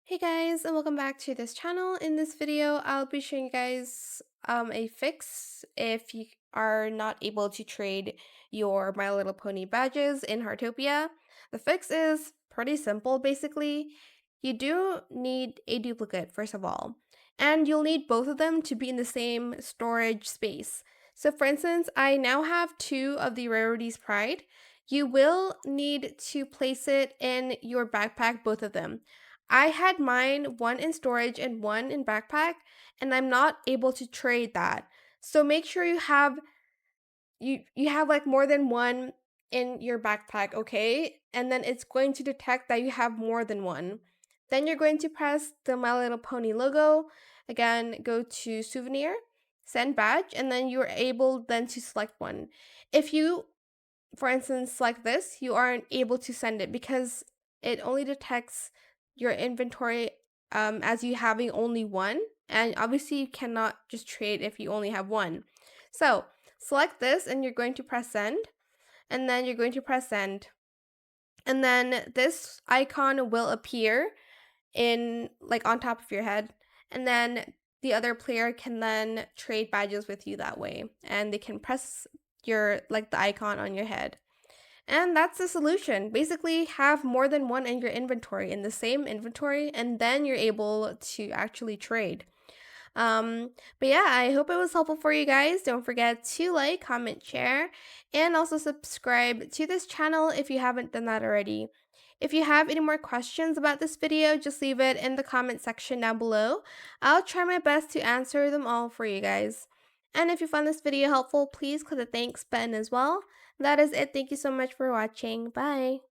Hey guys, and welcome back to this channel. In this video, I'll be showing you guys a fix if you are not able to trade your My Little Pony badges in Heartopia. The fix is pretty simple, basically. You do need a duplicate, first of all, and you'll need both of them to be in the same storage space. So for instance, I now have two of the Rarities Pride. You will need to place it in your backpack, both of them. I had mine one in storage and one in backpack, and I'm not able to trade that. So make sure you have like more than one in your backpack, okay? And then it's going to detect that you have more than one. Then you're going to press the My Little Pony logo. Again, go to Souvenir, send badge, and then you're able then to select one. If you, for instance, like this, you aren't able to send it because it only detects your inventory as you having only one. And obviously, you cannot just trade if you only have one. So select this and you're going to press send. And then you're going to press send. And then this icon will appear in like on top of your head. And then the other player can then trade badges with you that way. And they can press your like the icon on your head. And that's the solution. Basically, have more than one in your inventory, in the same inventory, and then you're able to actually trade. But yeah, I hope it was helpful for you guys. Don't forget to like, comment, share, and also subscribe to this channel if you haven't done that already. If you have any more questions about this video, just leave it in the comment section down below. I'll try my best to answer them all for you guys. And if you found this video helpful, please click the thanks button as well. That is it. Thank you so much for watching. Bye.